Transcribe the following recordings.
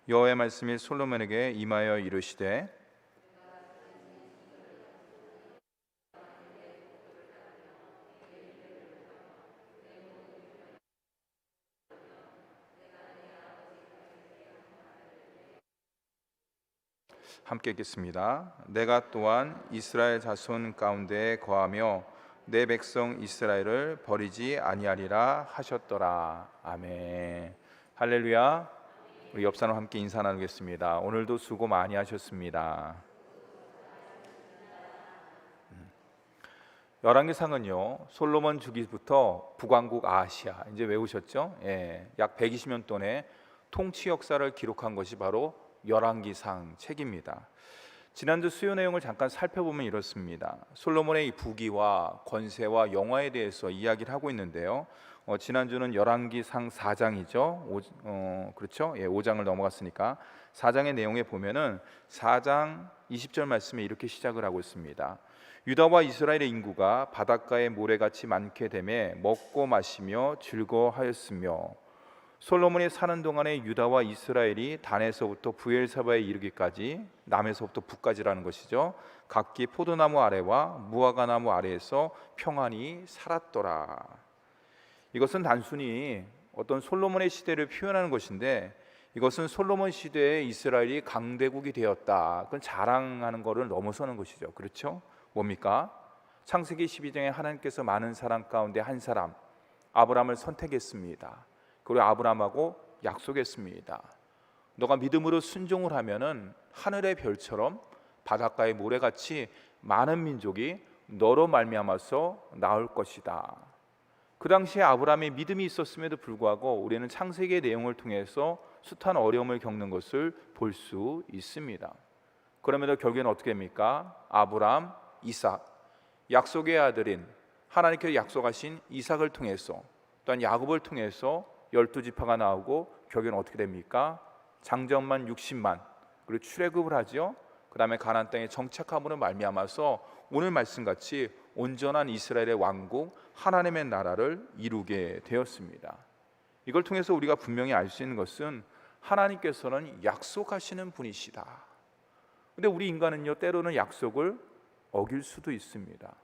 여호와의 말씀이 솔로몬에게 임하여 이르시되 함께 읽겠습니다. 내가 또한 이스라엘 자손 가운데에 거하며 내 백성 이스라엘을 버리지 아니하리라 하셨더라. 아멘. 할렐루야. 우리 옆 사람 함께 인사 나누겠습니다. 오늘도 수고 많이 하셨습니다. 열왕기상은요, 솔로몬 주기부터 북왕국 아시아 이제 외우셨죠? 약 120년 동안의 통치 역사를 기록한 것이 바로 열왕기상 책입니다. 지난주 수요 내용을 잠깐 살펴보면 이렇습니다. 솔로몬의 이 부귀와 권세와 영화에 대해서 이야기를 하고 있는데요. 지난주는 열왕기상 4장이죠. 그렇죠? 5장을 넘어갔으니까 4장의 내용에 보면은 4장 20절 말씀에 이렇게 시작을 하고 있습니다. 유다와 이스라엘의 인구가 바닷가의 모래같이 많게 되매 먹고 마시며 즐거워하였으며 솔로몬이 사는 동안에 유다와 이스라엘이 단에서부터 브엘사바에 이르기까지 남에서부터 북까지라는 것이죠. 각기 포도나무 아래와 무화과나무 아래에서 평안히 살았더라. 이것은 단순히 어떤 솔로몬의 시대를 표현하는 것인데 이것은 솔로몬 시대에 이스라엘이 강대국이 되었다. 그건 자랑하는 것을 넘어서는 것이죠. 그렇죠? 뭡니까? 창세기 12장에 하나님께서 많은 사람 가운데 한 사람 아브라함을 선택했습니다. 그리고 아브라함하고 약속했습니다. 너가 믿음으로 순종을 하면은 하늘의 별처럼 바닷가의 모래같이 많은 민족이 너로 말미암아서 나올 것이다. 그 당시에 아브라함의 믿음이 있었음에도 불구하고 우리는 창세기의 내용을 통해서 숱한 어려움을 겪는 것을 볼 수 있습니다. 그럼에도 결국에는 어떻게 됩니까? 아브라함, 이삭, 약속의 아들인 하나님께서 약속하신 이삭을 통해서 또한 야곱을 통해서 12지파가 나오고 결국에는 어떻게 됩니까? 장정만 60만 그리고 출애굽을 하죠. 그 다음에 가나안 땅에 정착함으로 말미암아서 오늘 말씀같이 온전한 이스라엘의 왕국 하나님의 나라를 이루게 되었습니다. 이걸 통해서 우리가 분명히 알 수 있는 것은 하나님께서는 약속하시는 분이시다. 근데 우리 인간은요, 때로는 약속을 어길 수도 있습니다.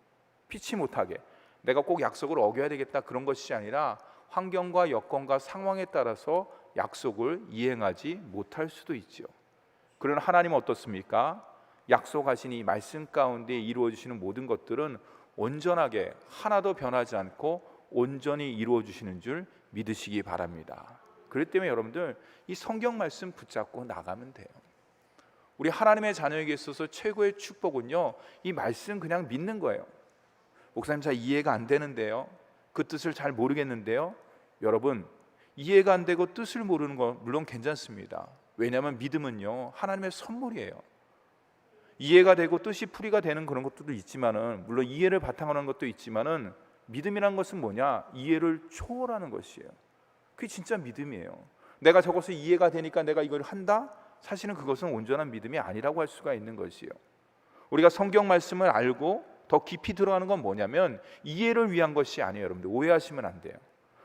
피치 못하게 내가 꼭 약속을 어겨야 되겠다 그런 것이 아니라 환경과 여건과 상황에 따라서 약속을 이행하지 못할 수도 있죠. 그러나 하나님은 어떻습니까? 약속하신 이 말씀 가운데 이루어지시는 모든 것들은 온전하게 하나도 변하지 않고 온전히 이루어지시는 줄 믿으시기 바랍니다. 그렇기 때문에 여러분들 이 성경 말씀 붙잡고 나가면 돼요. 우리 하나님의 자녀에게 있어서 최고의 축복은요, 이 말씀 그냥 믿는 거예요. 목사님 잘 이해가 안 되는데요, 그 뜻을 잘 모르겠는데요. 여러분, 이해가 안 되고 뜻을 모르는 건 물론 괜찮습니다. 왜냐하면 믿음은요, 하나님의 선물이에요. 이해가 되고 뜻이 풀이가 되는 그런 것들도 있지만은, 물론 이해를 바탕으로 하는 것도 있지만은, 믿음이란 것은 뭐냐? 이해를 초월하는 것이에요. 그게 진짜 믿음이에요. 내가 저것을 이해가 되니까 내가 이걸 한다? 사실은 그것은 온전한 믿음이 아니라고 할 수가 있는 것이에요. 우리가 성경 말씀을 알고 더 깊이 들어가는 건 뭐냐면 이해를 위한 것이 아니에요. 여러분들 오해하시면 안 돼요.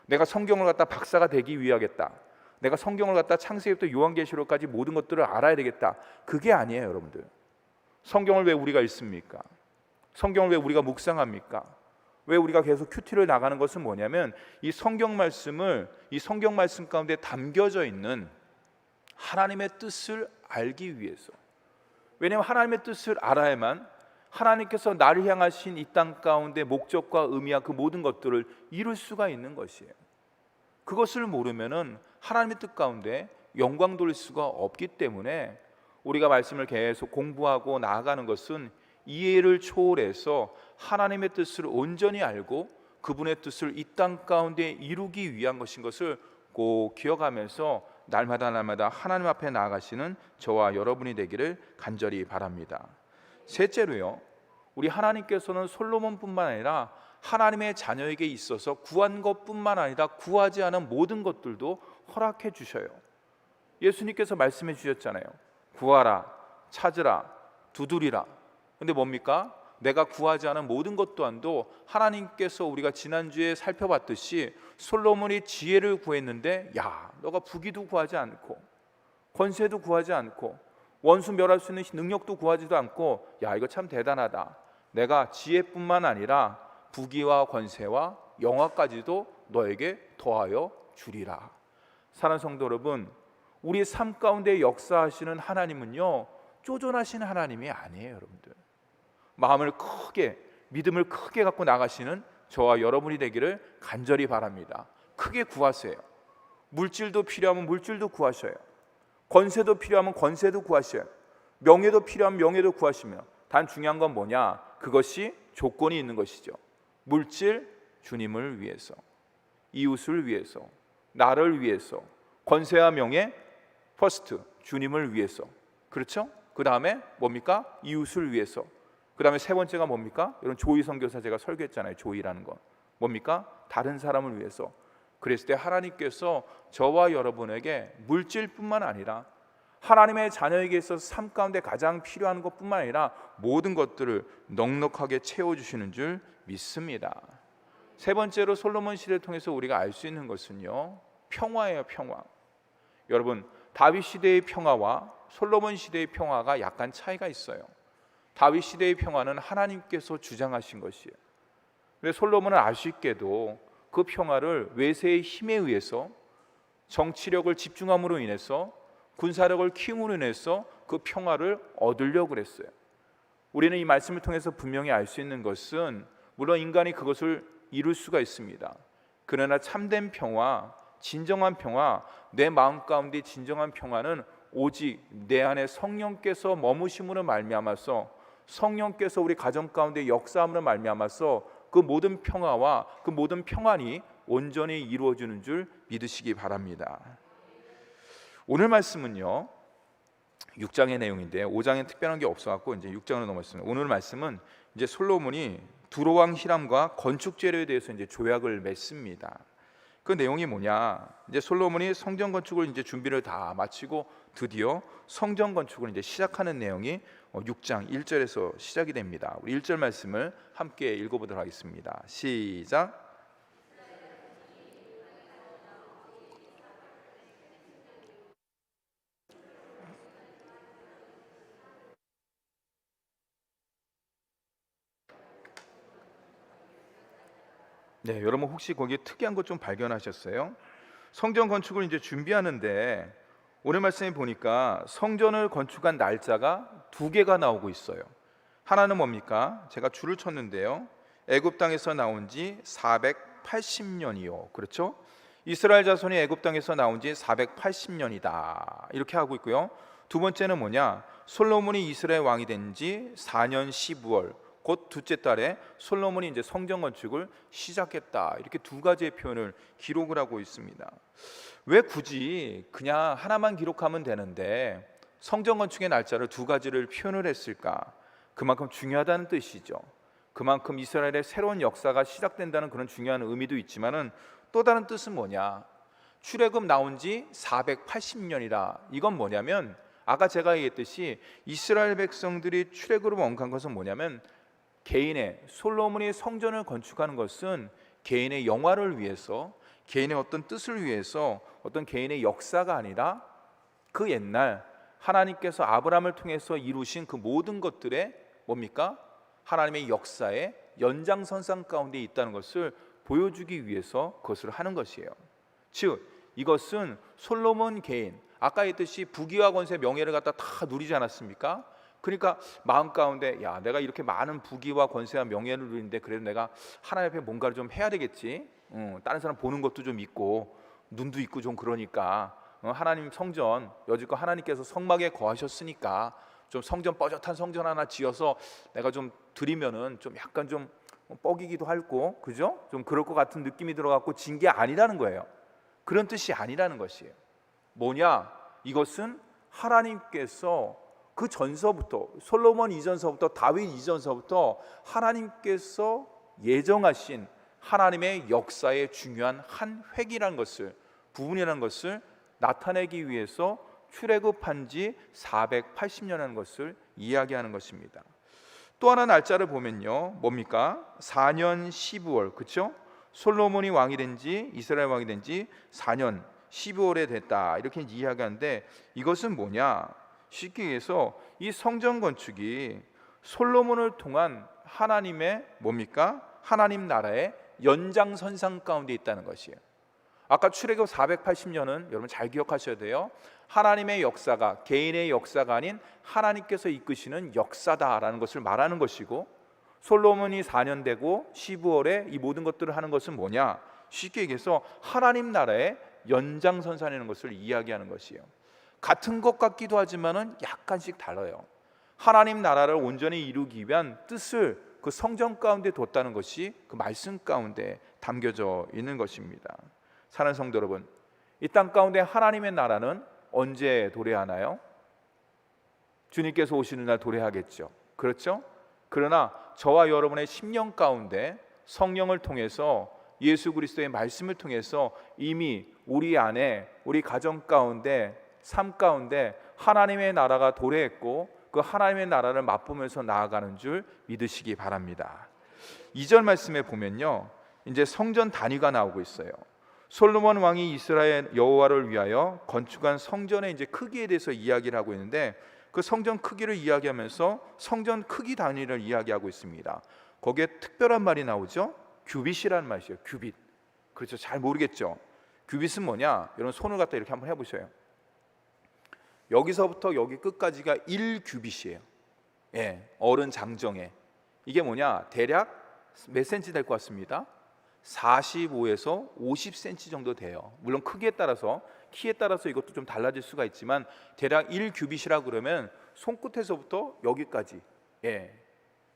내가 성경을 갖다 박사가 되기 위하겠다, 내가 성경을 갖다 창세기부터 요한계시록까지 모든 것들을 알아야 되겠다, 그게 아니에요. 여러분들, 성경을 왜 우리가 읽습니까? 성경을 왜 우리가 묵상합니까? 왜 우리가 계속 큐티를 나가는 것은 뭐냐면 이 성경 말씀을, 이 성경 말씀 가운데 담겨져 있는 하나님의 뜻을 알기 위해서. 왜냐하면 하나님의 뜻을 알아야만 하나님께서 나를 향하신 이 땅 가운데 목적과 의미와 그 모든 것들을 이룰 수가 있는 것이에요. 그것을 모르면은 하나님의 뜻 가운데 영광 돌릴 수가 없기 때문에 우리가 말씀을 계속 공부하고 나아가는 것은 이해를 초월해서 하나님의 뜻을 온전히 알고 그분의 뜻을 이 땅 가운데 이루기 위한 것인 것을 꼭 기억하면서 날마다 하나님 앞에 나아가시는 저와 여러분이 되기를 간절히 바랍니다. 셋째로요, 우리 하나님께서는 솔로몬뿐만 아니라 하나님의 자녀에게 있어서 구한 것뿐만 아니라 구하지 않은 모든 것들도 허락해 주셔요. 예수님께서 말씀해 주셨잖아요. 구하라, 찾으라, 두드리라. 근데 뭡니까? 내가 구하지 않은 모든 것 또한도 하나님께서, 우리가 지난주에 살펴봤듯이 솔로몬이 지혜를 구했는데, 야, 너가 부귀도 구하지 않고 권세도 구하지 않고 원수 멸할 수 있는 능력도 구하지도 않고, 야, 이거 참 대단하다, 내가 지혜뿐만 아니라 부귀와 권세와 영화까지도 너에게 더하여 주리라. 사랑하는 성도 여러분, 우리 삶 가운데 역사하시는 하나님은요, 쪼존하신 하나님이 아니에요. 여러분들, 마음을 크게, 믿음을 크게 갖고 나가시는 저와 여러분이 되기를 간절히 바랍니다. 크게 구하세요. 물질도 필요하면 물질도 구하셔요. 권세도 필요하면 권세도 구하셔요. 명예도 필요하면 명예도 구하시며, 단 중요한 건 뭐냐? 그것이 조건이 있는 것이죠. 물질, 주님을 위해서, 이웃을 위해서, 나를 위해서. 권세와 명예, 퍼스트, 주님을 위해서. 그렇죠? 그 다음에 뭡니까? 이웃을 위해서. 그 다음에 세 번째가 뭡니까? 이런 조의 선교사 제가 설교했잖아요. 조의라는 건 뭡니까? 다른 사람을 위해서. 그랬을 때 하나님께서 저와 여러분에게 물질뿐만 아니라 하나님의 자녀에게 있어서 삶 가운데 가장 필요한 것뿐만 아니라 모든 것들을 넉넉하게 채워주시는 줄 믿습니다. 세 번째로 솔로몬 시대를 통해서 우리가 알 수 있는 것은요, 평화예요. 평화. 여러분, 다윗 시대의 평화와 솔로몬 시대의 평화가 약간 차이가 있어요. 다윗 시대의 평화는 하나님께서 주장하신 것이에요. 근데 솔로몬은 아쉽게도 그 평화를 외세의 힘에 의해서, 정치력을 집중함으로 인해서, 군사력을 키움으로 인해서 그 평화를 얻으려고 그랬어요. 우리는 이 말씀을 통해서 분명히 알 수 있는 것은, 물론 인간이 그것을 이룰 수가 있습니다. 그러나 참된 평화, 진정한 평화, 내 마음 가운데 진정한 평화는 오직 내 안에 성령께서 머무심으로 말미암아서, 성령께서 우리 가정 가운데 역사함으로 말미암아서 그 모든 평화와 그 모든 평안이 온전히 이루어지는 줄 믿으시기 바랍니다. 오늘 말씀은요, 6장의 내용인데 5장에 특별한 게 없어갖고 이제 6장으로 넘어갔습니다. 오늘 말씀은 이제 솔로몬이 두로왕 히람과 건축 재료에 대해서 이제 조약을 맺습니다. 그 내용이 뭐냐? 이제 솔로몬이 성전 건축을 이제 준비를 다 마치고 드디어 성전 건축을 이제 시작하는 내용이 6장 1절에서 시작이 됩니다. 우리 1절 말씀을 함께 읽어보도록 하겠습니다. 시작. 네, 여러분 혹시 거기에 특이한 것 좀 발견하셨어요? 성전 건축을 이제 준비하는데 오늘 말씀에 보니까 성전을 건축한 날짜가 두 개가 나오고 있어요. 하나는 뭡니까? 제가 줄을 쳤는데요, 애굽 땅에서 나온 지 480년이요. 그렇죠? 이스라엘 자손이 애굽 땅에서 나온 지 480년이다. 이렇게 하고 있고요. 두 번째는 뭐냐? 솔로몬이 이스라엘 왕이 된 지 4년 12월, 곧 둘째 달에 솔로몬이 이제 성전 건축을 시작했다. 이렇게 두 가지의 표현을 기록을 하고 있습니다. 왜 굳이 그냥 하나만 기록하면 되는데 성전 건축의 날짜를 두 가지를 표현을 했을까? 그만큼 중요하다는 뜻이죠. 그만큼 이스라엘의 새로운 역사가 시작된다는 그런 중요한 의미도 있지만은 또 다른 뜻은 뭐냐? 출애굽 나온 지 480년이라. 이건 뭐냐면 아까 제가 얘기했듯이 이스라엘 백성들이 출애굽을 원한 것은 뭐냐면 개인의, 솔로몬이 성전을 건축하는 것은 개인의 영화를 위해서, 개인의 어떤 뜻을 위해서, 어떤 개인의 역사가 아니라 그 옛날 하나님께서 아브라함을 통해서 이루신 그 모든 것들의 뭡니까? 하나님의 역사의 연장선상 가운데 있다는 것을 보여주기 위해서 그것을 하는 것이에요. 즉 이것은 솔로몬 개인, 아까 했듯이 부귀와 권세, 명예를 갖다 다 누리지 않았습니까? 그러니까 마음 가운데, 야, 내가 이렇게 많은 부귀와 권세와 명예를 누리는데 그래도 내가 하나님 앞에 뭔가를 좀 해야 되겠지. 다른 사람 보는 것도 좀 있고 눈도 있고 좀 그러니까 하나님 성전, 여지껏 하나님께서 성막에 거하셨으니까 좀 성전, 뻐젓한 성전 하나 지어서 내가 좀 드리면은 좀 약간 좀 뻐기기도 하고, 그죠? 좀 그럴 것 같은 느낌이 들어갖고 진 게 아니라는 거예요. 그런 뜻이 아니라는 것이에요. 뭐냐? 이것은 하나님께서 그 전서부터, 솔로몬 이전서부터, 다윗 이전서부터 하나님께서 예정하신 하나님의 역사의 중요한 한 획이라는 것을, 부분이라는 것을 나타내기 위해서 출애굽한 지 480년이라는 것을 이야기하는 것입니다. 또 하나 날짜를 보면요, 뭡니까? 4년 12월, 그렇죠? 솔로몬이 왕이 된 지, 이스라엘 왕이 된 지 4년 12월에 됐다 이렇게 이야기하는데 이것은 뭐냐? 쉽게 얘기해서 이 성전 건축이 솔로몬을 통한 하나님의 뭡니까? 하나님 나라의 연장선상 가운데 있다는 것이에요. 아까 출애굽 480년은 여러분 잘 기억하셔야 돼요. 하나님의 역사가 개인의 역사가 아닌 하나님께서 이끄시는 역사다라는 것을 말하는 것이고, 솔로몬이 4년 되고 12월에 이 모든 것들을 하는 것은 뭐냐? 쉽게 얘기해서 하나님 나라의 연장선상이라는 것을 이야기하는 것이에요. 같은 것 같기도 하지만은 약간씩 달라요. 하나님 나라를 온전히 이루기 위한 뜻을 그 성전 가운데 뒀다는 것이 그 말씀 가운데 담겨져 있는 것입니다. 사랑하는 성도 여러분, 이 땅 가운데 하나님의 나라는 언제 도래하나요? 주님께서 오시는 날 도래하겠죠. 그렇죠? 그러나 저와 여러분의 심령 가운데 성령을 통해서 예수 그리스도의 말씀을 통해서 이미 우리 안에 우리 가정 가운데 삶 가운데 하나님의 나라가 도래했고 그 하나님의 나라를 맛보면서 나아가는 줄 믿으시기 바랍니다. 2절 말씀에 보면요, 이제 성전 단위가 나오고 있어요. 솔로몬 왕이 이스라엘 여호와를 위하여 건축한 성전의 이제 크기에 대해서 이야기를 하고 있는데, 그 성전 크기를 이야기하면서 성전 크기 단위를 이야기하고 있습니다. 거기에 특별한 말이 나오죠. 규빗이라는 말이에요. 규빗. 그렇죠. 잘 모르겠죠. 규빗은 뭐냐? 여러분 손을 갖다 이렇게 한번 해보셔요. 여기서부터 여기 끝까지가 1규빗이에요. 예, 어른 장정에. 이게 뭐냐? 대략 몇 센치 될 것 같습니다? 45에서 50cm 정도 돼요. 물론 크기에 따라서 키에 따라서 이것도 좀 달라질 수가 있지만 대략 1규빗이라 그러면 손끝에서부터 여기까지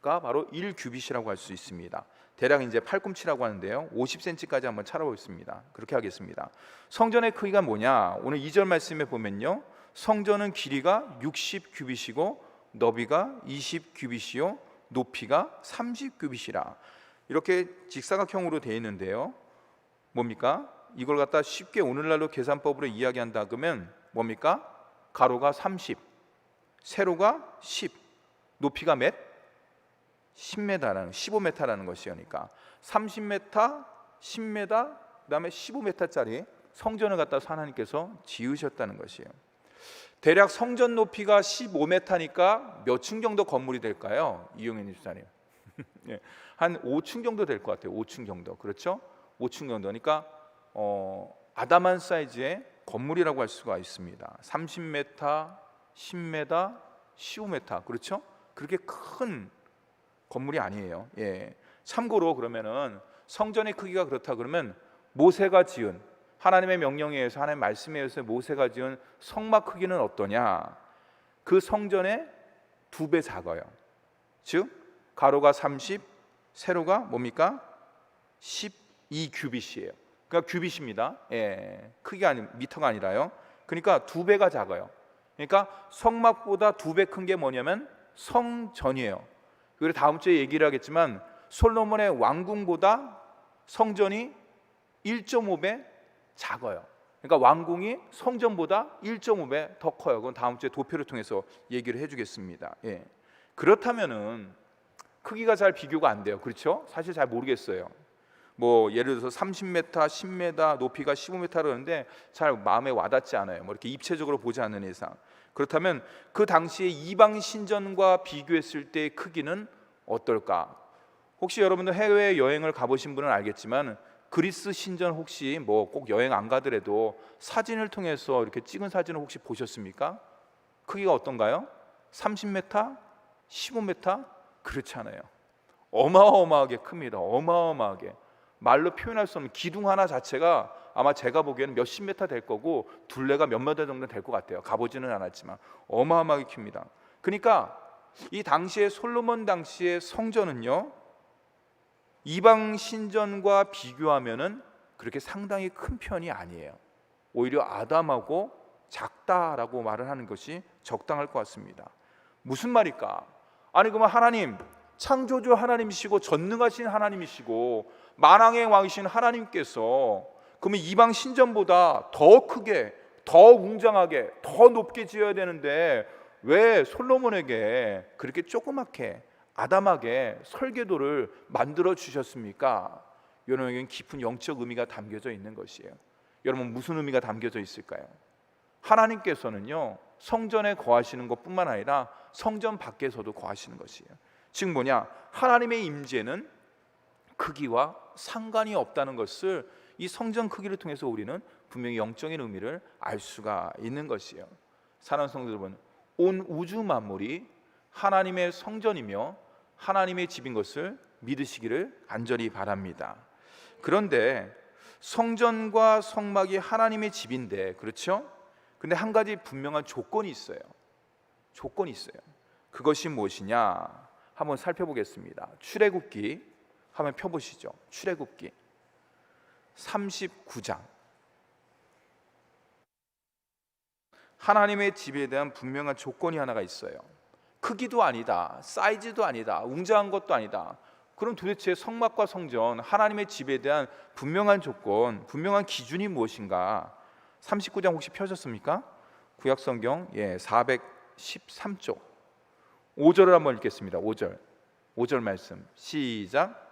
가 바로 1규빗이라고 할 수 있습니다. 대략 이제 팔꿈치라고 하는데요, 50cm까지 한번 찾아보겠습니다. 그렇게 하겠습니다. 성전의 크기가 뭐냐? 오늘 2절 말씀에 보면요, 성전은 길이가 60규빗이고 너비가 20규빗이요 높이가 30규빗이라 이렇게 직사각형으로 되어 있는데요, 뭡니까? 이걸 갖다 쉽게 오늘날로 계산법으로 이야기한다 그러면 뭡니까? 가로가 30, 세로가 10, 높이가 몇? 10m라는 15m라는 것이니까 30m, 10m, 그다음에 15m짜리 성전을 갖다 하나님께서 지으셨다는 것이에요. 대략 성전 높이가 15m니까 몇 층 정도 건물이 될까요? 이용현 집사님. 한 5층 정도 될 것 같아요. 5층 정도. 그렇죠? 5층 정도니까 아담한 사이즈의 건물이라고 할 수가 있습니다. 30m, 10m, 15m. 그렇죠? 그렇게 큰 건물이 아니에요. 예. 참고로 그러면은 성전의 크기가 그렇다 그러면 모세가 지은, 하나님의 명령에 의해서 하나님의 말씀에 의해서 모세가 지은 성막 크기는 어떠냐? 그 성전의 2배 작아요. 즉 가로가 30, 세로가 뭡니까? 12규빗이에요. 그러니까 규빗입니다. 예. 크기가 아니 미터가 아니라요. 그러니까 2배가 작아요. 그러니까 성막보다 2배 큰 게 뭐냐면 성전이에요. 그리고 다음 주에 얘기를 하겠지만 솔로몬의 왕궁보다 성전이 1.5배 작아요. 그러니까 왕궁이 성전보다 1.5배 더 커요. 그건 다음 주에 도표를 통해서 얘기를 해주겠습니다. 예. 그렇다면은 크기가 잘 비교가 안 돼요. 그렇죠? 사실 잘 모르겠어요. 뭐 예를 들어서 30m, 10m, 높이가 15m 그러는데 잘 마음에 와닿지 않아요. 뭐 이렇게 입체적으로 보지 않는 이상. 그렇다면 그 당시에 이방 신전과 비교했을 때의 크기는 어떨까? 혹시 여러분들 해외 여행을 가보신 분은 알겠지만 그리스 신전 혹시 뭐 꼭 여행 안 가더라도 사진을 통해서 이렇게 찍은 사진을 혹시 보셨습니까? 크기가 어떤가요? 30m, 15m? 그렇지 않아요. 어마어마하게 큽니다. 어마어마하게. 말로 표현할 수 없는 기둥 하나 자체가 아마 제가 보기에는 몇십 메타 될 거고 둘레가 몇몇 정도 될 것 같아요. 가보지는 않았지만 어마어마하게 큽니다. 그러니까 이 당시에 솔로몬 당시의 성전은요, 이방 신전과 비교하면은 그렇게 상당히 큰 편이 아니에요. 오히려 아담하고 작다라고 말을 하는 것이 적당할 것 같습니다. 무슨 말일까? 아니 그러면 하나님, 창조주 하나님이시고 전능하신 하나님이시고 만왕의 왕이신 하나님께서 그러면 이방 신전보다 더 크게, 더 웅장하게, 더 높게 지어야 되는데 왜 솔로몬에게 그렇게 조그맣게 아담하게 설계도를 만들어 주셨습니까? 이런 깊은 영적 의미가 담겨져 있는 것이에요. 여러분 무슨 의미가 담겨져 있을까요? 하나님께서는요 성전에 거하시는 것뿐만 아니라 성전 밖에서도 거하시는 것이에요. 즉 뭐냐, 하나님의 임재는 크기와 상관이 없다는 것을 이 성전 크기를 통해서 우리는 분명히 영적인 의미를 알 수가 있는 것이에요. 사랑하는 성도 여러분, 온 우주 만물이 하나님의 성전이며 하나님의 집인 것을 믿으시기를 간절히 바랍니다. 그런데 성전과 성막이 하나님의 집인데, 그렇죠? 근데 한 가지 분명한 조건이 있어요. 조건이 있어요. 그것이 무엇이냐? 한번 살펴보겠습니다. 출애굽기 한번 펴보시죠. 출애굽기 39장. 하나님의 집에 대한 분명한 조건이 하나가 있어요. 크기도 아니다, 사이즈도 아니다, 웅장한 것도 아니다. 그럼 도대체 성막과 성전, 하나님의 집에 대한 분명한 조건, 분명한 기준이 무엇인가? 39장 혹시 펴셨습니까? 구약성경 413쪽 5절을 한번 읽겠습니다. 5절 말씀 시작.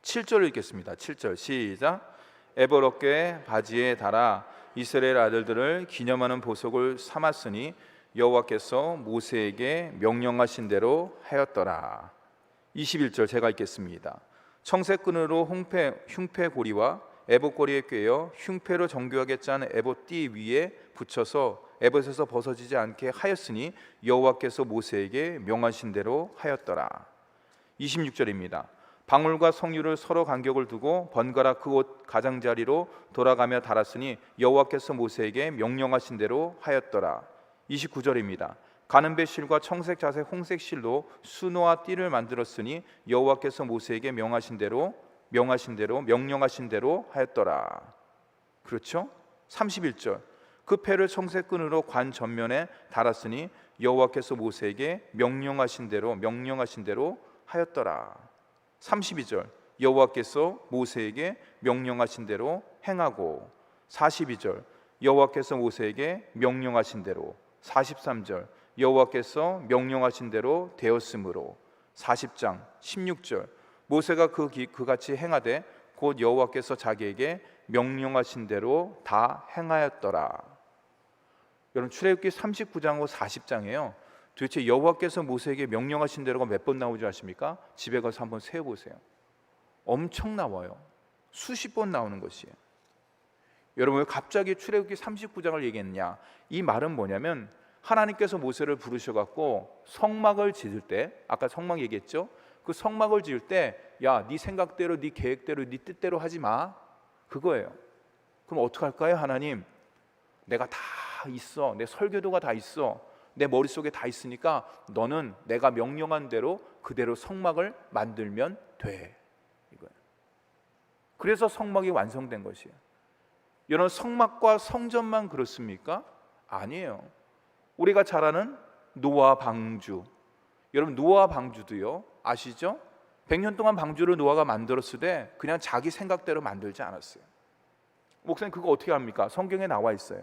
(7절을) 읽겠습니다. 7절 시작. 에봇 어깨에 바지에 달아 이스라엘 아들들을 기념하는 보석을 삼았으니 여호와께서 모세에게 명령하신 대로 하였더라. 21절 제가 읽겠습니다. 청색끈으로 흉패 고리와 에봇 고리에 꿰어 흉패로 정교하게 짠 에봇 띠 위에 붙여서 에봇에서 벗어지지 않게 하였으니 여호와께서 모세에게 명하신 대로 하였더라. 26절입니다. 방울과 성류를 서로 간격을 두고 번갈아 그 옷 가장자리로 돌아가며 달았으니 여호와께서 모세에게 명령하신 대로 하였더라. 29절입니다. 가는배 실과 청색 자색 홍색 실로 수노와 띠를 만들었으니 여호와께서 모세에게 명령하신 대로 하였더라. 그렇죠? 31절. 그 패를 청색 끈으로 관 전면에 달았으니 여호와께서 모세에게 명령하신 대로 하였더라. 32절. 여호와께서 모세에게 명령하신 대로 행하고. 42절. 여호와께서 모세에게 명령하신 대로. 43절. 여호와께서 명령하신 대로 되었으므로. 40장 16절. 모세가 그같이 행하되 곧 여호와께서 자기에게 명령하신 대로 다 행하였더라. 여러분 출애굽기 39장하고 40장이에요. 도대체 여호와께서 모세에게 명령하신 대로가 몇 번 나오지 아십니까? 집에 가서 한번 세어보세요. 엄청 나와요. 수십 번 나오는 것이에요. 여러분 왜 갑자기 출애굽기 39장을 얘기했냐? 이 말은 뭐냐면 하나님께서 모세를 부르셔갖고 성막을 지을 때, 아까 성막 얘기했죠? 그 성막을 지을 때 야, 네 생각대로, 네 계획대로, 네 뜻대로 하지 마, 그거예요. 그럼 어떡할까요? 하나님, 내가 다 있어, 내 설계도가 다 있어, 내 머릿속에 다 있으니까 너는 내가 명령한 대로 그대로 성막을 만들면 돼, 이거예요. 그래서 성막이 완성된 것이에요. 여러분 성막과 성전만 그렇습니까? 아니에요. 우리가 잘 아는 노아 방주, 여러분 노아 방주도요 아시죠? 100년 동안 방주를 노아가 만들었을 때 그냥 자기 생각대로 만들지 않았어요. 목사님 그거 어떻게 합니까? 성경에 나와 있어요.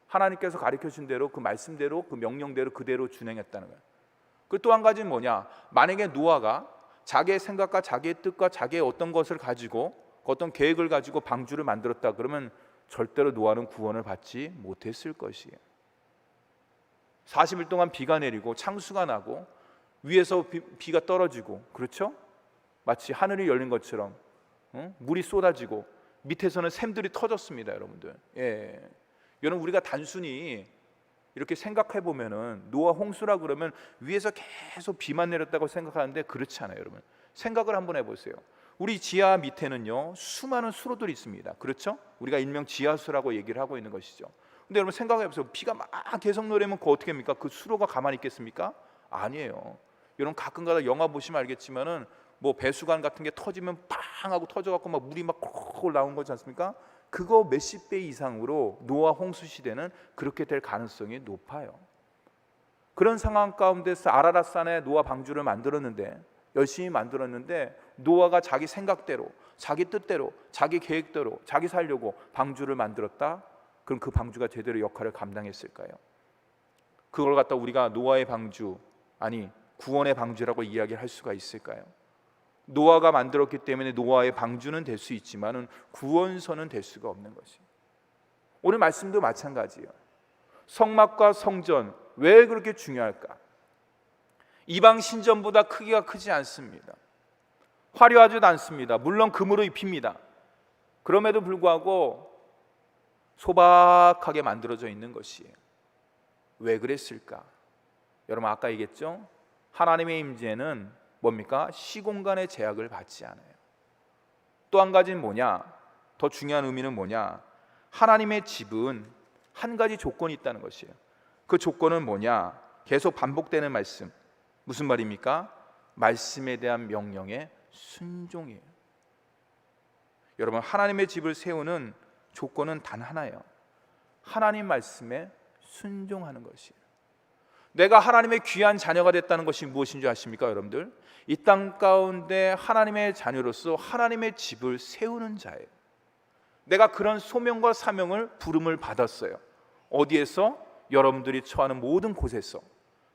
하나님께서 가르쳐준 대로, 그 말씀대로, 그 명령대로 그대로 준행했다는 거예요. 그 또 한 가지는 뭐냐? 만약에 노아가 자기의 생각과 자기의 뜻과 자기의 어떤 것을 가지고, 어떤 계획을 가지고 방주를 만들었다 그러면 절대로 노아는 구원을 받지 못했을 것이에요. 40일 동안 비가 내리고 창수가 나고 위에서 비가 떨어지고, 그렇죠? 마치 하늘이 열린 것처럼 물이 쏟아지고 밑에서는 샘들이 터졌습니다, 여러분들. 예. 여러분 우리가 단순히 이렇게 생각해 보면은 노아 홍수라 그러면 위에서 계속 비만 내렸다고 생각하는데 그렇지 않아요, 여러분. 생각을 한번 해보세요. 우리 지하 밑에는요 수많은 수로들이 있습니다, 그렇죠? 우리가 일명 지하수라고 얘기를 하고 있는 것이죠. 근데 여러분 생각해 보세요. 비가 막 계속 내리면 그거 어떻게 합니까? 그 수로가 가만히 있겠습니까? 아니에요. 여러분 가끔가다 영화 보시면 알겠지만은 뭐 배수관 같은 게 터지면 팡 하고 터져갖고 막 물이 막 콜콜 나온 거지 않습니까? 그거 몇십 배 이상으로 노아 홍수 시대는 그렇게 될 가능성이 높아요. 그런 상황 가운데서 아라랏산에 노아 방주를 만들었는데 열심히 만들었는데 노아가 자기 생각대로, 자기 뜻대로, 자기 계획대로 자기 살려고 방주를 만들었다? 그럼 그 방주가 제대로 역할을 감당했을까요? 그걸 갖다 우리가 노아의 방주, 아니 구원의 방주라고 이야기할 수가 있을까요? 노아가 만들었기 때문에 노아의 방주는 될 수 있지만 구원선은 될 수가 없는 것이에요. 오늘 말씀도 마찬가지예요. 성막과 성전 왜 그렇게 중요할까? 이방 신전보다 크기가 크지 않습니다. 화려하지도 않습니다. 물론 금으로 입힙니다. 그럼에도 불구하고 소박하게 만들어져 있는 것이에요. 왜 그랬을까? 여러분 아까 얘기했죠? 하나님의 임재는 뭡니까? 시공간의 제약을 받지 않아요. 또 한 가지는 뭐냐? 더 중요한 의미는 뭐냐? 하나님의 집은 한 가지 조건이 있다는 것이에요. 그 조건은 뭐냐? 계속 반복되는 말씀. 무슨 말입니까? 말씀에 대한 명령에 순종이에요. 여러분 하나님의 집을 세우는 조건은 단 하나예요. 하나님 말씀에 순종하는 것이에요. 내가 하나님의 귀한 자녀가 됐다는 것이 무엇인 줄 아십니까 여러분들? 이 땅 가운데 하나님의 자녀로서 하나님의 집을 세우는 자예요. 내가 그런 소명과 사명을 부름을 받았어요. 어디에서? 여러분들이 처하는 모든 곳에서,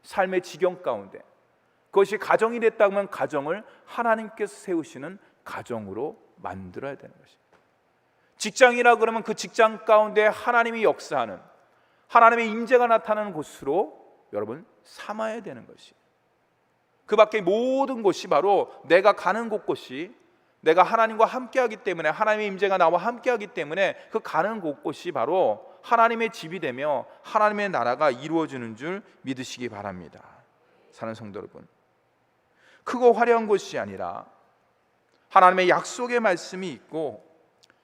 삶의 지경 가운데. 그것이 가정이 됐다면 가정을 하나님께서 세우시는 가정으로 만들어야 되는 것입니다. 직장이라 그러면 그 직장 가운데 하나님이 역사하는, 하나님의 임재가 나타나는 곳으로 여러분 삼아야 되는 것이에요. 그 밖에 모든 곳이 바로 내가 가는 곳곳이 내가 하나님과 함께하기 때문에, 하나님의 임재가 나와 함께하기 때문에 그 가는 곳곳이 바로 하나님의 집이 되며 하나님의 나라가 이루어지는 줄 믿으시기 바랍니다. 사랑하는 성도 여러분, 크고 화려한 곳이 아니라 하나님의 약속의 말씀이 있고,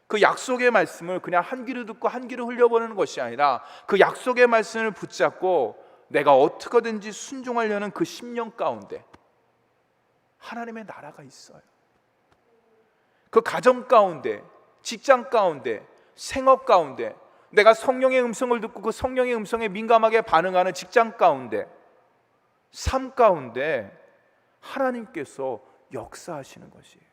그 약속의 말씀을 그냥 한 귀로 듣고 한 귀로 흘려보내는 것이 아니라 그 약속의 말씀을 붙잡고 내가 어떻게든지 순종하려는 그 심령 가운데 하나님의 나라가 있어요. 그 가정 가운데, 직장 가운데, 생업 가운데, 내가 성령의 음성을 듣고 그 성령의 음성에 민감하게 반응하는 직장 가운데, 삶 가운데 하나님께서 역사하시는 것이에요.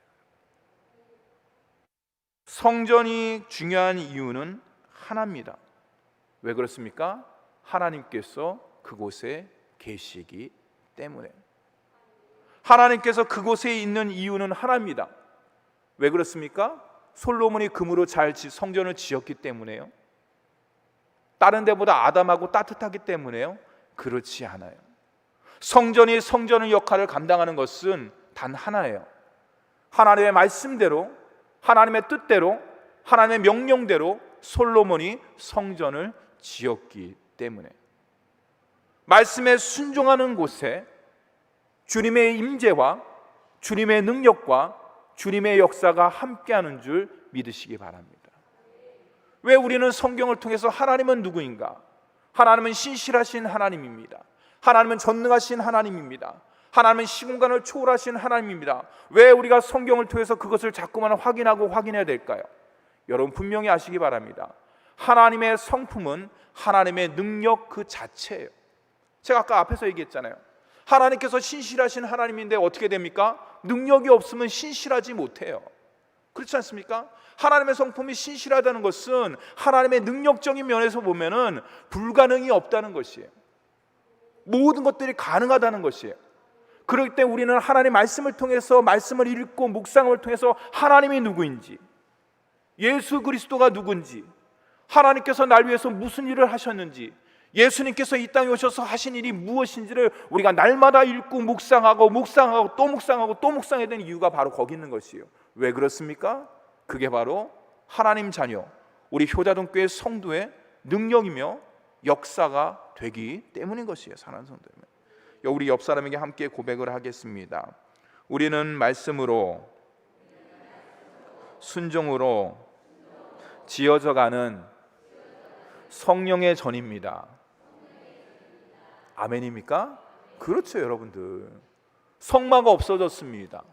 성전이 중요한 이유는 하나입니다. 왜 그렇습니까? 하나님께서 그곳에 계시기 때문에. 하나님께서 그곳에 있는 이유는 하나입니다. 왜 그렇습니까? 솔로몬이 금으로 잘 성전을 지었기 때문에요? 다른 데보다 아담하고 따뜻하기 때문에요? 그렇지 않아요. 성전이 성전의 역할을 감당하는 것은 단 하나예요. 하나님의 말씀대로, 하나님의 뜻대로, 하나님의 명령대로 솔로몬이 성전을 지었기 때문에. 말씀에 순종하는 곳에 주님의 임재와 주님의 능력과 주님의 역사가 함께하는 줄 믿으시기 바랍니다. 왜 우리는 성경을 통해서 하나님은 누구인가? 하나님은 신실하신 하나님입니다. 하나님은 전능하신 하나님입니다. 하나님은 시공간을 초월하신 하나님입니다. 왜 우리가 성경을 통해서 그것을 자꾸만 확인하고 확인해야 될까요? 여러분 분명히 아시기 바랍니다. 하나님의 성품은 하나님의 능력 그 자체예요. 제가 아까 앞에서 얘기했잖아요. 하나님께서 신실하신 하나님인데 어떻게 됩니까? 능력이 없으면 신실하지 못해요. 그렇지 않습니까? 하나님의 성품이 신실하다는 것은 하나님의 능력적인 면에서 보면은 불가능이 없다는 것이에요. 모든 것들이 가능하다는 것이에요. 그럴 때 우리는 하나님 말씀을 통해서, 말씀을 읽고 묵상을 통해서 하나님이 누구인지, 예수 그리스도가 누군지, 하나님께서 날 위해서 무슨 일을 하셨는지, 예수님께서 이 땅에 오셔서 하신 일이 무엇인지를 우리가 날마다 읽고 묵상하고 묵상하고 또 묵상하고 또 묵상해야 되는 이유가 바로 거기 있는 것이에요. 왜 그렇습니까? 그게 바로 하나님 자녀, 우리 효자동교회 성도의 능력이며 역사가 되기 때문인 것이에요. 사랑하는 성도님, 우리 옆 사람에게 함께 고백을 하겠습니다. 우리는 말씀으로, 순종으로 지어져가는 성령의 전입니다. 아멘입니까? 그렇죠 여러분들. 성마가 없어졌습니다.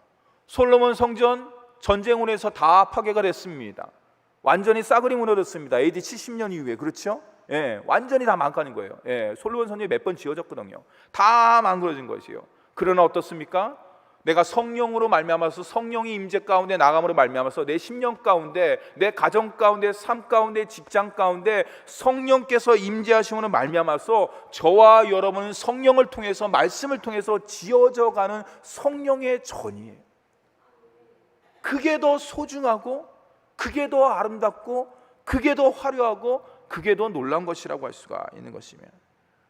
솔로몬 성전 전쟁으로 해서 다 파괴가 됐습니다. 완전히 싸그리 무너졌습니다. AD 70년 이후에. 그렇죠? 예, 완전히 다 망가진 거예요. 예, 솔로몬 성전이 몇 번 지어졌거든요. 다 망가진 것이에요. 그러나 어떻습니까? 내가 성령으로 말미암아서 성령이 임재 가운데 나감으로 말미암아서 내 심령 가운데, 내 가정 가운데, 삶 가운데, 직장 가운데 성령께서 임재하심으로 말미암아서 저와 여러분은 성령을 통해서, 말씀을 통해서 지어져 가는 성령의 전이에요. 그게 더 소중하고, 그게 더 아름답고, 그게 더 화려하고, 그게 더 놀라운 것이라고 할 수가 있는 것이며,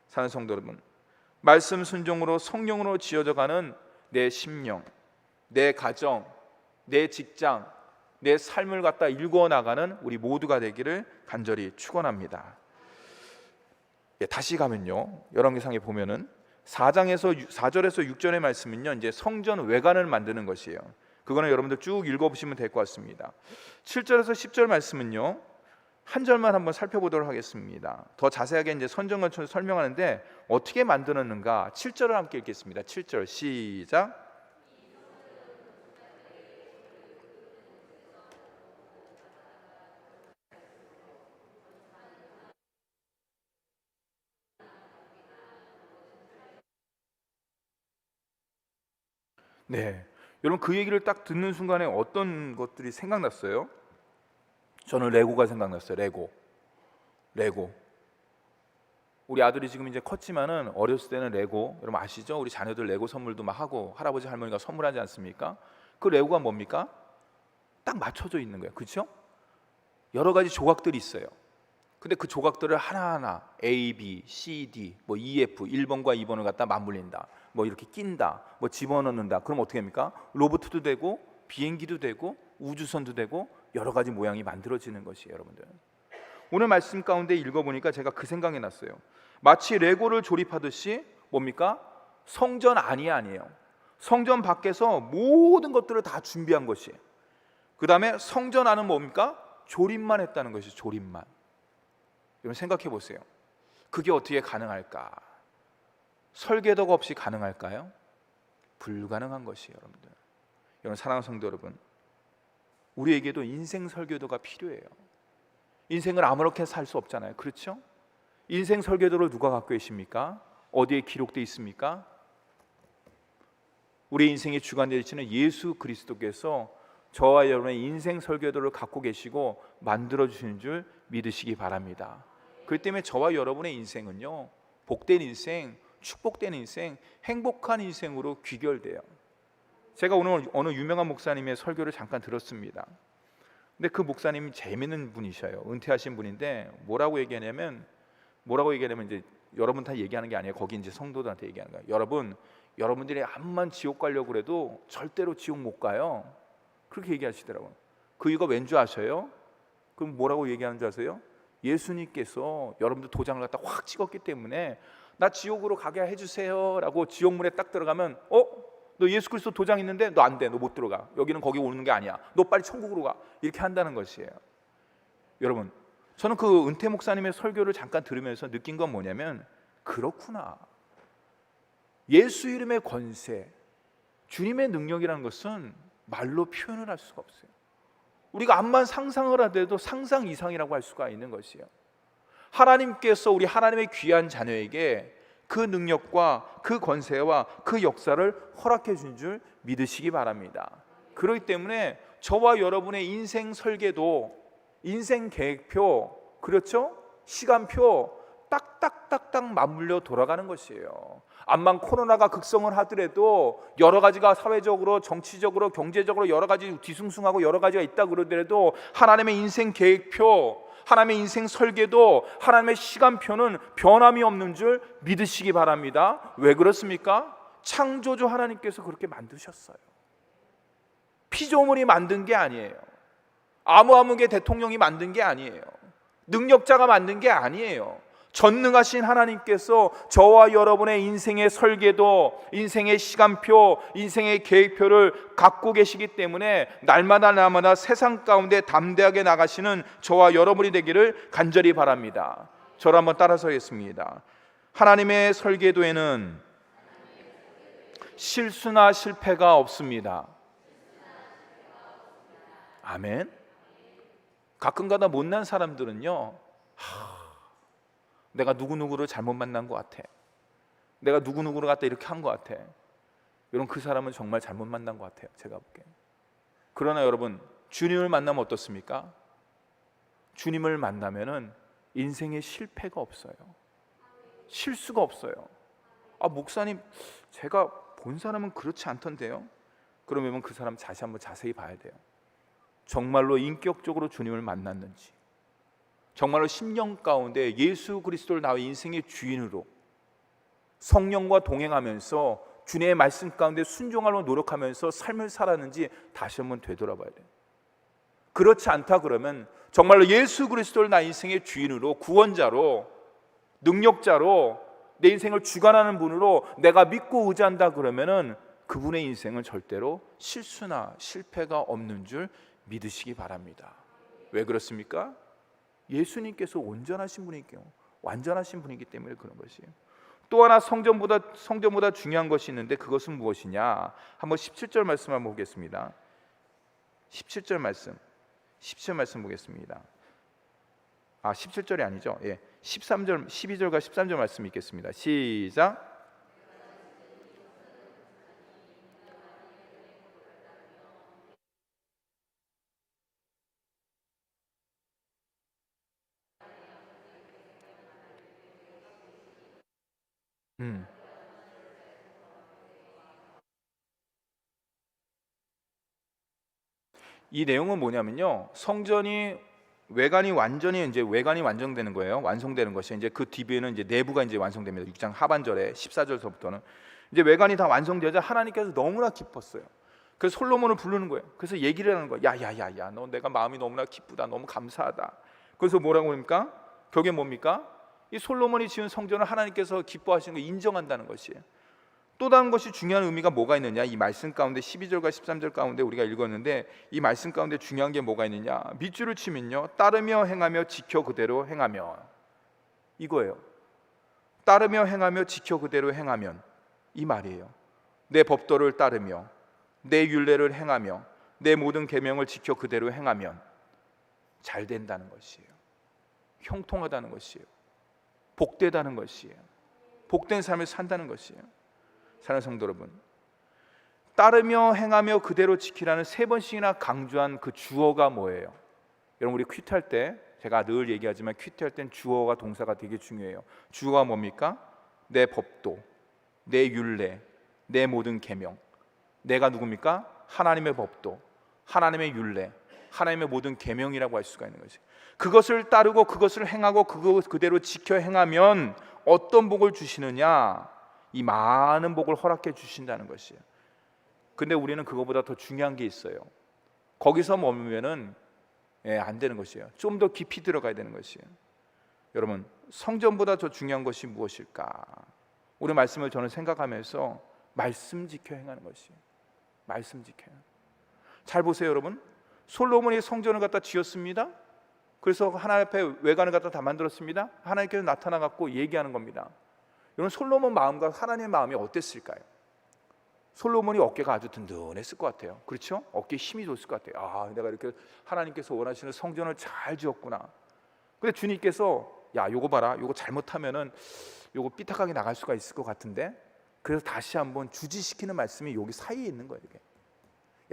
사랑하는 성도 여러분, 말씀 순종으로 성령으로 지어져 가는 내 심령, 내 가정, 내 직장, 내 삶을 갖다 일구어 나가는 우리 모두가 되기를 간절히 축원합니다. 다시 가면요, 열왕기상에 보면은 4절에서 6절의 말씀은요, 이제 성전 외관을 만드는 것이에요. 그거는 여러분들 쭉 읽어보시면 될 것 같습니다. 7절에서 10절 말씀은요, 한 절만 한번 살펴보도록 하겠습니다. 더 자세하게 이제 선정건축을 설명하는데 어떻게 만드는가, 7절을 함께 읽겠습니다. 7절 시작. 네, 여러분 그 얘기를 딱 듣는 순간에 어떤 것들이 생각났어요? 저는 레고가 생각났어요. 레고. 우리 아들이 지금 이제 컸지만은 어렸을 때는 레고, 여러분 아시죠? 우리 자녀들 레고 선물도 막 하고 할아버지 할머니가 선물하지 않습니까? 그 레고가 뭡니까? 딱 맞춰져 있는 거예요. 그렇죠? 여러 가지 조각들이 있어요. 근데 그 조각들을 하나하나 A, B, C, D, 뭐 E, F, 1번과 2번을 갖다 맞물린다, 뭐 이렇게 낀다, 뭐 집어넣는다. 그럼 어떻게 합니까? 로봇도 되고 비행기도 되고 우주선도 되고 여러 가지 모양이 만들어지는 것이에요. 여러분들, 오늘 말씀 가운데 읽어보니까 제가 그 생각이 났어요. 마치 레고를 조립하듯이 뭡니까? 성전 안이 아니에요. 성전 밖에서 모든 것들을 다 준비한 것이에요. 그 다음에 성전 안은 뭡니까? 조립만 했다는 것이, 조립만. 여러분 생각해 보세요. 그게 어떻게 가능할까? 설계도가 없이 가능할까요? 불가능한 것이에요. 여러분들, 여러분 사랑하는 성도 여러분, 우리에게도 인생 설계도가 필요해요. 인생을 아무렇게 살 수 없잖아요. 그렇죠? 인생 설계도를 누가 갖고 계십니까? 어디에 기록되어 있습니까? 우리 인생의 주관되시는 예수 그리스도께서 저와 여러분의 인생 설계도를 갖고 계시고 만들어 주시는 줄 믿으시기 바랍니다. 그렇기 때문에 저와 여러분의 인생은요, 복된 인생, 축복된 인생, 행복한 인생으로 귀결돼요. 제가 오늘 어느 유명한 목사님의 설교를 잠깐 들었습니다. 근데 그 목사님이 재미있는 분이셔요. 은퇴하신 분인데 뭐라고 얘기하냐면 이제 여러분 다 얘기하는 게 아니에요. 거기 이제 성도들한테 얘기하는 거예요. 여러분들이 암만 지옥 가려고 그래도 절대로 지옥 못 가요. 그렇게 얘기하시더라고요. 그 이유가 왠 줄 아세요? 그럼 뭐라고 얘기하는 줄 아세요? 예수님께서 여러분들 도장을 갖다 확 찍었기 때문에 나 지옥으로 가게 해주세요 라고 지옥문에 딱 들어가면, 너 예수 그리스도 도장 있는데 너 안 돼, 너 못 들어가, 여기는 거기 오는 게 아니야, 너 빨리 천국으로 가, 이렇게 한다는 것이에요. 여러분, 저는 그 은퇴 목사님의 설교를 잠깐 들으면서 느낀 건 뭐냐면, 그렇구나, 예수 이름의 권세, 주님의 능력이라는 것은 말로 표현을 할 수가 없어요. 우리가 암만 상상을 하더라도 상상 이상이라고 할 수가 있는 것이에요. 하나님께서 우리 하나님의 귀한 자녀에게 그 능력과 그 권세와 그 역사를 허락해 준 줄 믿으시기 바랍니다. 그렇기 때문에 저와 여러분의 인생 설계도, 인생 계획표, 그렇죠? 시간표 딱딱딱딱 맞물려 돌아가는 것이에요. 암만 코로나가 극성을 하더라도, 여러 가지가 사회적으로, 정치적으로, 경제적으로 여러 가지 뒤숭숭하고 여러 가지가 있다 그러더라도 하나님의 인생 계획표, 하나님의 인생 설계도, 하나님의 시간표는 변함이 없는 줄 믿으시기 바랍니다. 왜 그렇습니까? 창조주 하나님께서 그렇게 만드셨어요. 피조물이 만든 게 아니에요. 아무개 대통령이 만든 게 아니에요. 능력자가 만든 게 아니에요. 전능하신 하나님께서 저와 여러분의 인생의 설계도, 인생의 시간표, 인생의 계획표를 갖고 계시기 때문에 날마다 세상 가운데 담대하게 나가시는 저와 여러분이 되기를 간절히 바랍니다. 저를 한번 따라서 하겠습니다. 하나님의 설계도에는 실수나 실패가 없습니다. 아멘. 가끔가다 못난 사람들은요, 내가 누구누구를 잘못 만난 것 같아, 내가 누구누구를 갖다 이렇게 한 것 같아, 여러분, 그 사람은 정말 잘못 만난 것 같아요, 제가 볼게요. 그러나 여러분, 주님을 만나면 어떻습니까? 주님을 만나면은 인생에 실패가 없어요. 실수가 없어요. 아, 목사님, 제가 본 사람은 그렇지 않던데요. 그러면 그 사람 다시 한번 자세히 봐야 돼요. 정말로 인격적으로 주님을 만났는지, 정말로 심령 가운데 예수 그리스도를 나의 인생의 주인으로 성령과 동행하면서 주님의 말씀 가운데 순종하려고 노력하면서 삶을 살았는지 다시 한번 되돌아봐야 돼요. 그렇지 않다 그러면 정말로 예수 그리스도를 나의 인생의 주인으로, 구원자로, 능력자로, 내 인생을 주관하는 분으로 내가 믿고 의지한다 그러면은 그분의 인생은 절대로 실수나 실패가 없는 줄 믿으시기 바랍니다. 왜 그렇습니까? 예수님께서 온전하신 분이고 완전하신 분이기 때문에 그런 것이에요. 또 하나 성전보다 중요한 것이 있는데 그것은 무엇이냐? 한번 17절 말씀 한번 보겠습니다. 17절 말씀 보겠습니다. 17절이 아니죠. 13절, 12절과 13절 말씀 읽겠습니다. 시작. 이 내용은 뭐냐면요, 성전이 외관이 완성되는 거예요. 완성되는 것이 이제 그 뒤에는 이제 내부가 이제 완성됩니다. 6장 하반절에 14절서부터는 이제 외관이 다 완성되자 하나님께서 너무나 기뻤어요. 그래서 솔로몬을 부르는 거예요. 그래서 얘기를 하는 거예요. 야야야야, 너 내가 마음이 너무나 기쁘다, 너무 감사하다. 그래서 뭐라고 합니까? 그게 뭡니까? 이 솔로몬이 지은 성전을 하나님께서 기뻐하시는 걸 인정한다는 것이에요. 또 다른 것이 중요한 의미가 뭐가 있느냐? 이 말씀 가운데 12절과 13절 가운데 우리가 읽었는데 이 말씀 가운데 중요한 게 뭐가 있느냐? 밑줄을 치면요, 따르며 행하며 지켜 그대로 행하며, 이거예요. 따르며 행하며 지켜 그대로 행하면, 이 말이에요. 내 법도를 따르며 내 율례를 행하며 내 모든 계명을 지켜 그대로 행하면 잘 된다는 것이에요. 형통하다는 것이에요. 복되다는 것이에요. 복된 삶을 산다는 것이에요. 사랑하는 성도 여러분, 따르며 행하며 그대로 지키라는 3번씩이나 강조한 그 주어가 뭐예요? 여러분, 우리 퀴트할 때 제가 늘 얘기하지만 퀴트할 땐 주어가 동사가 되게 중요해요. 주어가 뭡니까? 내 법도, 내 율례, 내 모든 계명. 내가 누굽니까? 하나님의 법도, 하나님의 율례, 하나님의 모든 계명이라고 할 수가 있는 것이에요. 그것을 따르고 그것을 행하고 그대로 지켜 행하면 어떤 복을 주시느냐? 이 많은 복을 허락해 주신다는 것이에요. 근데 우리는 그거보다 더 중요한 게 있어요. 거기서 머물면은 안 되는 것이에요. 좀 더 깊이 들어가야 되는 것이에요. 여러분, 성전보다 더 중요한 것이 무엇일까? 우리 말씀을 저는 생각하면서 말씀 지켜 행하는 것이에요. 말씀 지켜요. 잘 보세요, 여러분. 솔로몬이 성전을 갖다 지었습니다. 그래서 하나님 앞에 외관을 갖다 다 만들었습니다. 하나님께서 나타나 갖고 얘기하는 겁니다. 여러분, 솔로몬 마음과 하나님의 마음이 어땠을까요? 솔로몬이 어깨가 아주 든든했을 것 같아요. 그렇죠? 어깨에 힘이 줬을 것 같아요. 내가 이렇게 하나님께서 원하시는 성전을 잘 지었구나. 근데 주님께서 요거 봐라, 요거 잘못하면은 요거 삐딱하게 나갈 수가 있을 것 같은데, 그래서 다시 한번 주지시키는 말씀이 여기 사이에 있는 거예요. 이게.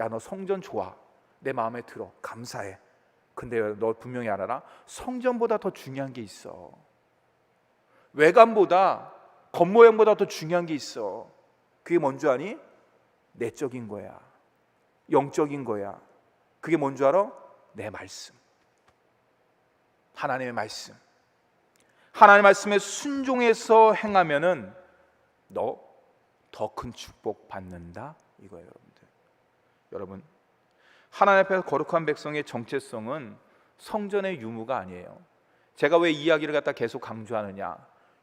너 성전 좋아, 내 마음에 들어, 감사해. 근데 너 분명히 알아라, 성전보다 더 중요한 게 있어. 외관보다, 겉모양보다 더 중요한 게 있어. 그게 뭔지 아니? 내적인 거야, 영적인 거야. 그게 뭔지 알아? 내 말씀, 하나님의 말씀. 하나님의 말씀에 순종해서 행하면은 너 더 큰 축복 받는다, 이거예요. 여러분, 하나님 앞에서 거룩한 백성의 정체성은 성전의 유무가 아니에요. 제가 왜 이 이야기를 갖다 계속 강조하느냐?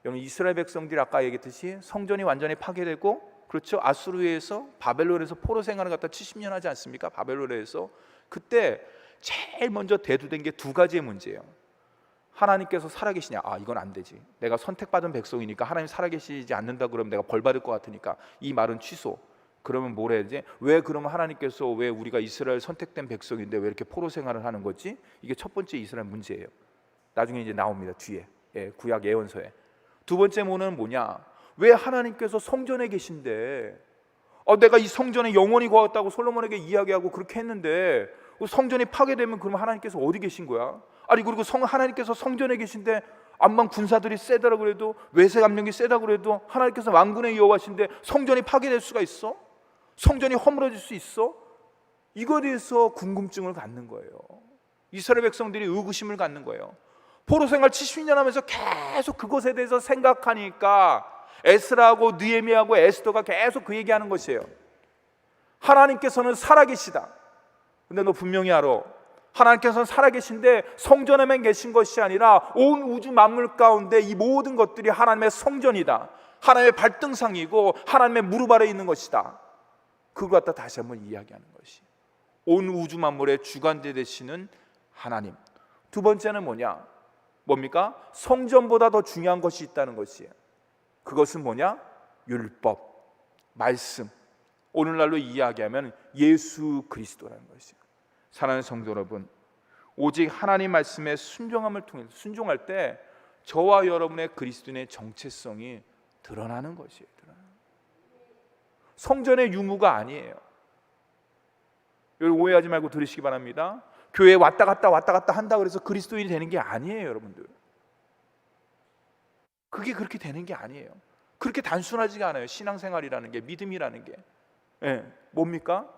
여러분, 이스라엘 백성들이 아까 얘기했듯이 성전이 완전히 파괴되고, 그렇죠? 아수르에서, 바벨론에서 포로 생활을 갖다 70년 하지 않습니까? 바벨론에서. 그때 제일 먼저 대두된 게 2가지의 문제예요. 하나님께서 살아계시냐? 이건 안 되지. 내가 선택받은 백성이니까 하나님 살아계시지 않는다 그러면 내가 벌 받을 것 같으니까 이 말은 취소. 그러면 뭘 해야 되지? 왜 그러면 하나님께서 왜 우리가 이스라엘 선택된 백성인데 왜 이렇게 포로 생활을 하는 거지? 이게 첫 번째 이스라엘 문제예요. 나중에 이제 나옵니다. 뒤에 구약 예언서에. 2번째 뭐는 뭐냐? 왜 하나님께서 성전에 계신데 내가 이 성전에 영원히 거하겠다고 솔로몬에게 이야기하고 그렇게 했는데 성전이 파괴되면 그러면 하나님께서 어디 계신 거야? 아니 그리고 하나님께서 성전에 계신데 암만 군사들이 세다고 그래도 외세 감령이 세다고 그래도 하나님께서 만군의 여호와신데 성전이 파괴될 수가 있어? 성전이 허물어질 수 있어? 이거에 대해서 궁금증을 갖는 거예요. 이스라엘 백성들이 의구심을 갖는 거예요. 포로 생활 70년 하면서 계속 그것에 대해서 생각하니까 에스라하고 느헤미야하고 에스더가 계속 그 얘기하는 것이에요. 하나님께서는 살아계시다. 근데 너 분명히 알아. 하나님께서는 살아계신데 성전에만 계신 것이 아니라 온 우주 만물 가운데 이 모든 것들이 하나님의 성전이다. 하나님의 발등상이고 하나님의 무릎 아래 있는 것이다. 그걸 갖다 다시 한번 이야기하는 것이 온 우주 만물의 주관자 되시는 하나님. 두 번째는 뭡니까? 성전보다 더 중요한 것이 있다는 것이에요. 그것은 율법, 말씀. 오늘날로 이야기하면 예수 그리스도라는 것이에요. 사랑하는 성도 여러분, 오직 하나님 말씀에 순종함을 통해서 순종할 때 저와 여러분의 그리스도인의 정체성이 드러나는 것이에요. 성전의 유무가 아니에요. 여러분 오해하지 말고 들으시기 바랍니다. 교회에 왔다 갔다 한다 그래서 그리스도인이 되는 게 아니에요, 여러분들. 그게 그렇게 되는 게 아니에요. 그렇게 단순하지가 않아요. 신앙생활이라는 게, 믿음이라는 게. 뭡니까?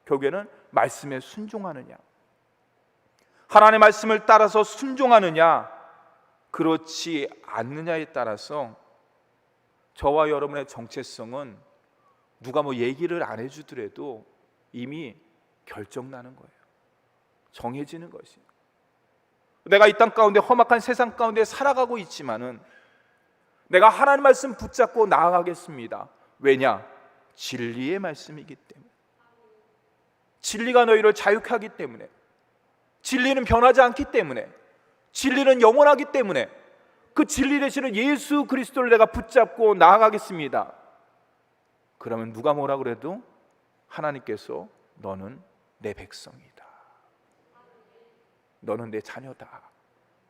결국에는 말씀에 순종하느냐, 하나님의 말씀을 따라서 순종하느냐, 그렇지 않느냐에 따라서 저와 여러분의 정체성은 누가 얘기를 안 해주더라도 이미 결정나는 거예요. 정해지는 것이에요. 내가 이 땅 가운데 험악한 세상 가운데 살아가고 있지만은 내가 하나님 말씀 붙잡고 나아가겠습니다. 왜냐? 진리의 말씀이기 때문에. 진리가 너희를 자유케 하기 때문에. 진리는 변하지 않기 때문에. 진리는 영원하기 때문에 그 진리 되시는 예수 그리스도를 내가 붙잡고 나아가겠습니다. 그러면 누가 뭐라 그래도 하나님께서 너는 내 백성이다, 너는 내 자녀다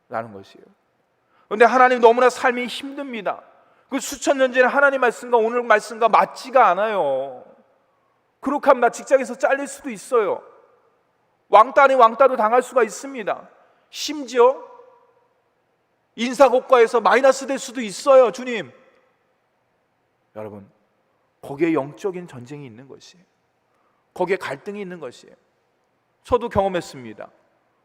라는 것이에요. 그런데 하나님 너무나 삶이 힘듭니다. 그 수천 년 전에 하나님 말씀과 오늘 말씀과 맞지가 않아요. 그렇게 하면 나 직장에서 잘릴 수도 있어요. 왕따 아닌 왕따도 당할 수가 있습니다. 심지어 인사고과에서 마이너스 될 수도 있어요. 주님, 여러분, 거기에 영적인 전쟁이 있는 것이에요. 거기에 갈등이 있는 것이에요. 저도 경험했습니다.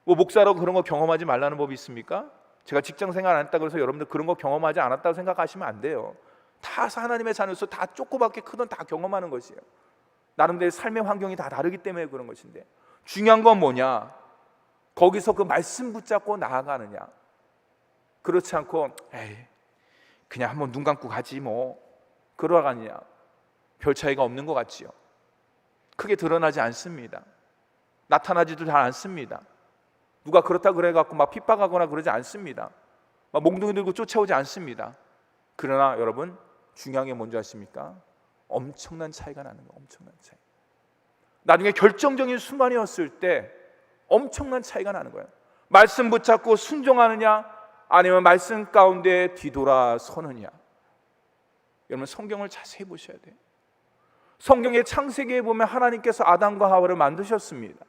목사라고 그런 거 경험하지 말라는 법이 있습니까? 제가 직장 생활 안 했다고 해서 여러분들 그런 거 경험하지 않았다고 생각하시면 안 돼요. 다 하나님의 자녀로서 다 조그맣게 크든 다 경험하는 것이에요. 나름대로 삶의 환경이 다 다르기 때문에 그런 것인데, 중요한 건 뭐냐? 거기서 그 말씀 붙잡고 나아가느냐, 그렇지 않고 그냥 한번 눈 감고 가지 그러가느냐, 별 차이가 없는 것 같지요. 크게 드러나지 않습니다. 나타나지도 잘 않습니다. 누가 그렇다 그래갖고 막 핍박하거나 그러지 않습니다. 막 몽둥이 들고 쫓아오지 않습니다. 그러나 여러분, 중요한 게 뭔지 아십니까? 엄청난 차이가 나는 거예요. 엄청난 차이. 나중에 결정적인 순간이었을 때 엄청난 차이가 나는 거예요. 말씀 붙잡고 순종하느냐, 아니면 말씀 가운데 뒤돌아서느냐. 여러분, 성경을 자세히 보셔야 돼요. 성경의 창세기에 보면 하나님께서 아담과 하와를 만드셨습니다.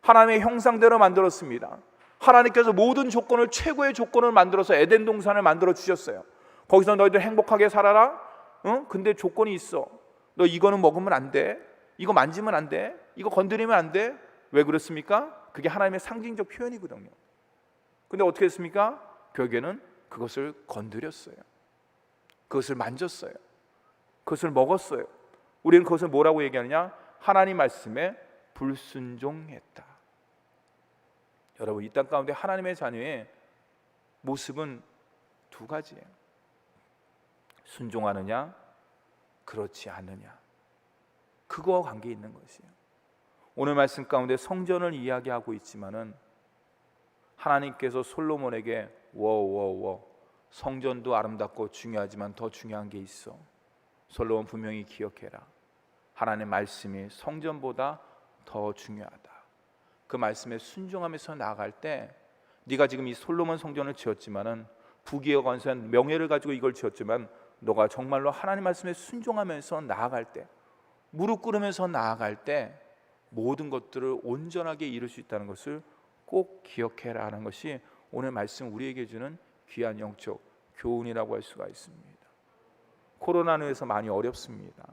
하나님의 형상대로 만들었습니다. 하나님께서 모든 조건을, 최고의 조건을 만들어서 에덴 동산을 만들어 주셨어요. 거기서 너희들 행복하게 살아라. 근데 조건이 있어. 너 이거는 먹으면 안 돼. 이거 만지면 안 돼. 이거 건드리면 안 돼. 왜 그렇습니까? 그게 하나님의 상징적 표현이거든요. 근데 어떻게 했습니까? 결국에는 그것을 건드렸어요. 그것을 만졌어요. 그것을 먹었어요. 우리는 그것을 뭐라고 얘기하느냐? 하나님 말씀에 불순종했다. 여러분, 이 땅 가운데 하나님의 자녀의 모습은 두 가지예요. 순종하느냐, 그렇지 않느냐. 그거와 관계 있는 것이에요. 오늘 말씀 가운데 성전을 이야기하고 있지만은 하나님께서 솔로몬에게 성전도 아름답고 중요하지만 더 중요한 게 있어. 솔로몬, 분명히 기억해라. 하나님의 말씀이 성전보다 더 중요하다. 그 말씀에 순종하면서 나아갈 때, 네가 지금 이 솔로몬 성전을 지었지만은 부귀와 건설, 명예를 가지고 이걸 지었지만 너가 정말로 하나님 말씀에 순종하면서 나아갈 때 무릎 꿇으면서 나아갈 때 모든 것들을 온전하게 이룰 수 있다는 것을 꼭 기억해라 하는 것이 오늘 말씀 우리에게 주는 귀한 영적 교훈이라고 할 수가 있습니다. 코로나로 해서 많이 어렵습니다.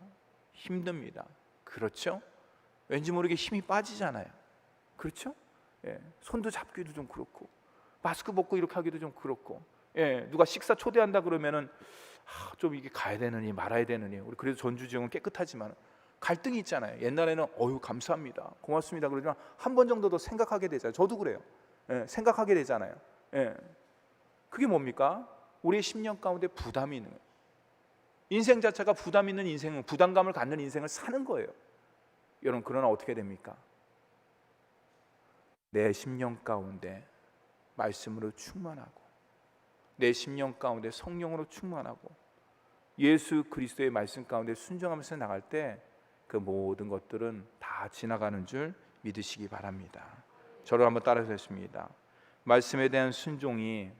힘듭니다. 그렇죠? 왠지 모르게 힘이 빠지잖아요. 그렇죠? 예, 손도 잡기도 좀 그렇고, 마스크 벗고 이렇게 하기도 좀 그렇고, 예, 누가 식사 초대한다 그러면은 좀 이게 가야 되느니 말아야 되느니. 우리 그래도 전주지역은 깨끗하지만 갈등이 있잖아요. 옛날에는 어유 감사합니다, 고맙습니다 그러지만 한 번 정도 더 생각하게 되잖아요. 저도 그래요. 예, 생각하게 되잖아요. 예, 그게 뭡니까? 우리의 10년 가운데 부담이 있는 거예요. 인생 자체가 부담 있는 인생은, 부담감을 갖는 인생을 사는 거예요. 여러분, 그러나 어떻게 됩니까? 내 10년 가운데 말씀으로 충만하고, 내 10년 가운데 성령으로 충만하고, 예수 그리스도의 말씀 가운데 순종하면서 나갈 때 그 모든 것들은 다 지나가는 줄 믿으시기 바랍니다. 저를 한번 따라하겠습니다. 말씀에 대한 순종이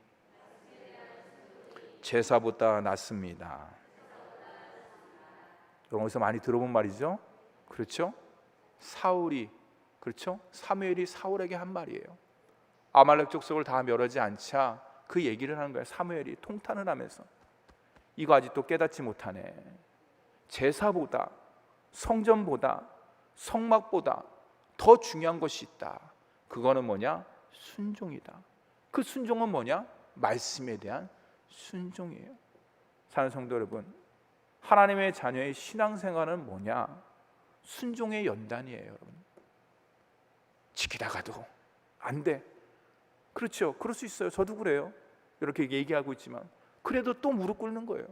제사보다 낫습니다. 여러분, 어디서 많이 들어본 말이죠? 그렇죠? 사울이, 그렇죠? 사무엘이 사울에게 한 말이에요. 아말렉 족속을 다 멸하지 않자 그 얘기를 하는 거예요. 사무엘이 통탄을 하면서 이거 아직도 깨닫지 못하네. 제사보다, 성전보다, 성막보다 더 중요한 것이 있다. 그거는 뭐냐? 순종이다. 그 순종은 뭐냐? 말씀에 대한 순종이에요. 사랑하는 성도 여러분, 하나님의 자녀의 신앙생활은 뭐냐? 순종의 연단이에요. 여러분, 지키다가도 안 돼. 그렇죠? 그럴 수 있어요. 저도 그래요. 이렇게 얘기하고 있지만 그래도 또 무릎 꿇는 거예요.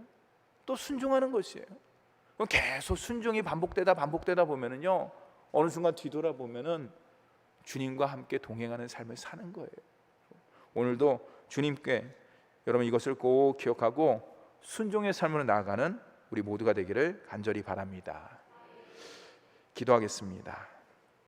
또 순종하는 것이에요. 계속 순종이 반복되다 보면은요, 어느 순간 뒤돌아보면은 주님과 함께 동행하는 삶을 사는 거예요. 오늘도 주님께 여러분 이것을 꼭 기억하고 순종의 삶으로 나아가는 우리 모두가 되기를 간절히 바랍니다. 기도하겠습니다.